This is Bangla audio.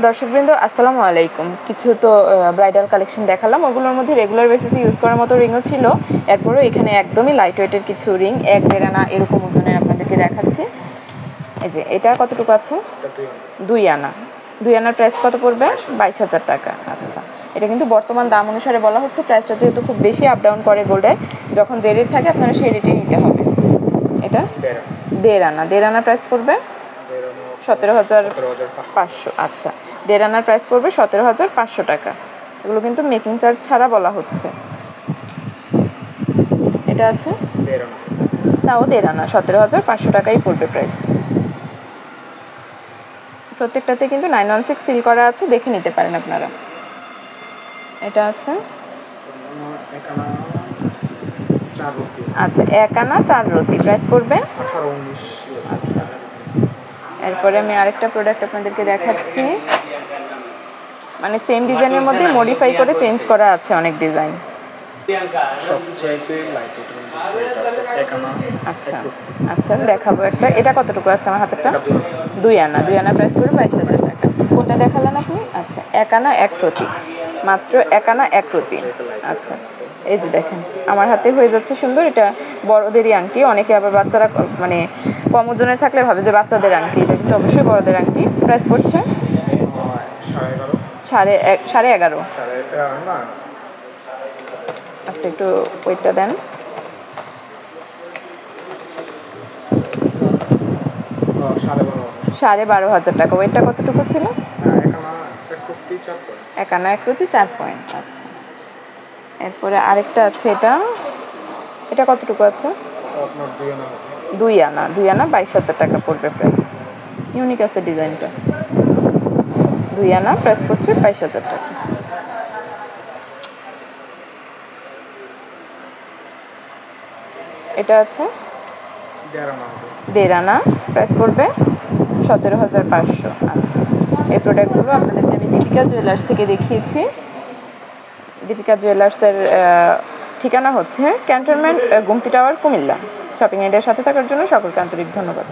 দর্শকবৃন্দ আসসালামু আলাইকুম। কিছু তো ব্রাইডাল কালেকশন দেখালাম, ওগুলোর মধ্যে রেগুলার বেসিসে ইউজ করার মতো রিংও ছিল। এরপরও এখানে একদমই লাইট ওয়েটের কিছু রিং 1-1.5 আনা এরকম ওজনের আপনাদেরকে দেখাচ্ছি। এই যে এটা কতটুকু আছে? 2 আনা। 2 আনার প্রাইস কত পড়বে? 22,000 টাকা। আচ্ছা, এটা কিন্তু বর্তমান দাম অনুসারে বলা হচ্ছে। প্রাইসটা যেহেতু খুব বেশি আপ ডাউন করে গোল্ডে, যখন যে রেট থাকে আপনারা সেই রেটেই নিতে হবে। এটা 1.5 আনা। 1.5 আনার প্রাইস পড়বে 17,500। আচ্ছা, 1.5 আনার প্রাইস পড়বে 17,500 টাকা। এগুলো কিন্তু মেকিং চার্জ ছাড়া বলা হচ্ছে। এটা আছে তাও 1.5 আনা, 17,500 টাকাই পড়বে প্রাইস। প্রত্যেকটাতে কিন্তু 916 সিল করা আছে, দেখে নিতে পারেন আপনারা। এটা আছে আচ্ছা 1 আনা 4 রতি, প্রাইস পড়বে 18-19। আচ্ছা, এরপরে আমি আরেকটা প্রোডাক্ট আপনাদেরকে দেখাচ্ছি। মানে সেম ডিজাইনের মধ্যে মডিফাই করে চেঞ্জ করা আছে অনেক ডিজাইন। সবচাইতে লাইট ওয়েটের 1 আনা। আচ্ছা আচ্ছা, দেখাবো একটা। এটা কতটুকু আছে আমার হাতেরটা? 2 আনা। 2 আনা প্রাইস পড়বে 22,000 টাকা। কোনটা দেখালেন আপনি? আচ্ছা 1 আনা 1 রতি, মাত্র 1 আনা 1 রতি। আচ্ছা, এই যে দেখেন আমার হাতে হয়ে যাচ্ছে সুন্দর। এটা বড়দেরই আংটি। অনেকে আবার বাচ্চারা মানে কম ওজনে থাকলে ভাবে যে বাচ্চাদের আংটি, এটা কিন্তু অবশ্যই বড়দের আংটি। প্রাইস পড়ছে 11.5। আচ্ছা, একটু ওয়েটটা দেন। 12,500 টাকা। ওয়েটটা কতটুকু ছিল? 1 আনা 1 রতি 4 পয়েন্ট। আচ্ছা, এরপরে আরেকটা আছে। এটা কতটুকু আছে? 2 আনা। 2 আনা 22,000 টাকা পড়বে প্রাইস। ইউনিক আছে ডিজাইনটা। 2 আনা প্রাইস পড়ছে 22,000 টাকা। এটা আছে 1.5 আনা, প্রাইস পড়বে 17,500। আচ্ছা, এই প্রোডাক্টগুলো আপনাদেরকে আমি দীপিকা জুয়েলার্স থেকে দেখিয়েছি। দীপিকা জুয়েলার্সের ঠিকানা হচ্ছে cantonment, Gumti tower, Comilla. Shopping এরিয়ার সাথে থাকার জন্য সকলকে আন্তরিক ধন্যবাদ।